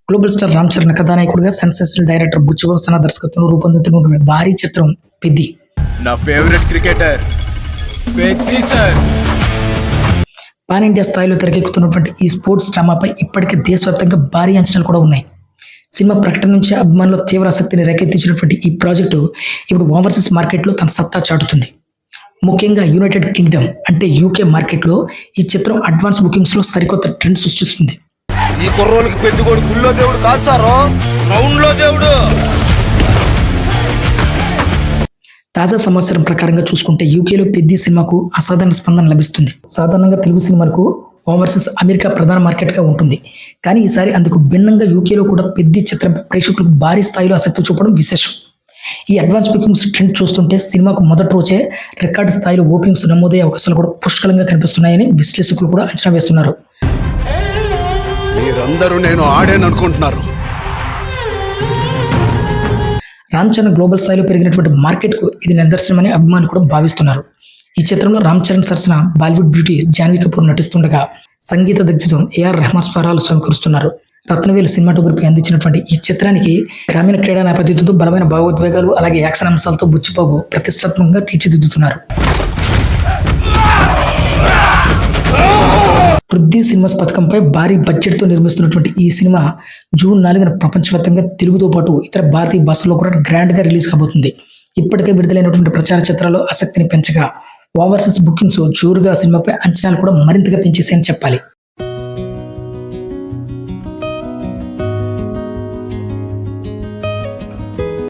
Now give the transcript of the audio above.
Global star Ram Charan కథానాయకుడిగా sensational director బుచ్చి బాబు దర్శకత్వంలో రూపొందుతున్న భారీ చిత్రం పెద్ది. నా favourite cricketer Peddi sir. Pan India స్థాయిలో తెరకెక్కుతున్నటువంటి ఈ స్పోర్ట్స్ డ్రామాపై ఇప్పటికే దేశవ్యాప్తంగా భారీ అంచనాలు కూడా ఉన్నాయి. సినిమా ప్రకటన నుంచి అభిమానుల తీవ్ర ఆసక్తిని రేకెత్తించినటువంటి ఈ ప్రాజెక్టు ఇప్పుడు ఓవర్సీస్ మార్కెట్లో తన సత్తా చాటుతుంది. ముఖ్యంగా యునైటెడ్ కింగ్డమ్ అంటే యూకే మార్కెట్లో ఈ చిత్రం అడ్వాన్స్ బుకింగ్స్లో సరికొత్త ట్రెండ్ సృష్టిస్తుంది. ఈ కుర్రోళ్ళకి పెద్దగోడు గుళ్ళో దేవుడు కాదు సారు, గ్రౌండ్ లో దేవుడు. తాజా సమాచారం ప్రకారంగా చూసుకుంటే యూకేలో పెద్ది సినిమాకు అసాధారణ స్పందన లభిస్తుంది. సాధారణంగా తెలుగు సినిమాలకు ఓవర్సీస్ అమెరికా ప్రధాన మార్కెట్గా ఉంటుంది. కానీ ఈసారి అందుకు భిన్నంగా యూకేలో కూడా పెద్ది చిత్రం ప్రేక్షకులకు భారీ స్థాయిలో ఆసక్తి చూపడం విశేషం. ఈ అడ్వాన్స్ బుకింగ్స్ ట్రెండ్ చూస్తుంటే సినిమాకు మొదటి రోజే రికార్డు స్థాయిలో ఓపెనింగ్స్ నమోదయ్యే అవకాశాలు కూడా పుష్కలంగా కనిపిస్తున్నాయని విశ్లేషకులు కూడా అంచనా వేస్తున్నారు. మీరందరూ నేను ఆడేననుకుంటున్నారు. రామ్ చరణ్ గ్లోబల్ స్థాయిలో పెరిగినటువంటి మార్కెట్కు ఇది నిదర్శనమని అభిమానులు కూడా భావిస్తున్నారు. ఈ చిత్రంలో రామ్ చరణ్ సరసన బాలీవుడ్ బ్యూటీ జాన్వీ కపూర్ నటిస్తుండగా సంగీత దిగ్గజం ఏఆర్ రెహమాన్ స్వరాలు సమకూరుస్తున్నారు. రత్నవేలు సినిమాటోగ్రఫీ అందించినటువంటి ఈ చిత్రానికి గ్రామీణ క్రీడా నేపథ్యంతో బలమైన భావోద్వేగాలు అలాగే యాక్షన్ అంశాలతో బుచ్చిబాబు ప్రతిష్టాత్మకంగా తీర్చిదిద్దుతున్నారు. వృద్ధి సినిమాస్ పథకంపై భారీ బడ్జెట్తో నిర్మిస్తున్నటువంటి ఈ సినిమా జూన్ 4న ప్రపంచవ్యాప్తంగా తెలుగుతో పాటు ఇతర భారతీయ భాషల్లో కూడా గ్రాండ్గా రిలీజ్ కాబోతుంది. ఇప్పటికే విడుదలైనటువంటి ప్రచార చిత్రాలు ఆసక్తిని పెంచగా ఓవర్సీస్ బుకింగ్స్ జోరుగా సినిమాపై అంచనాలు కూడా మరింతగా పెంచేసాయని చెప్పాలి.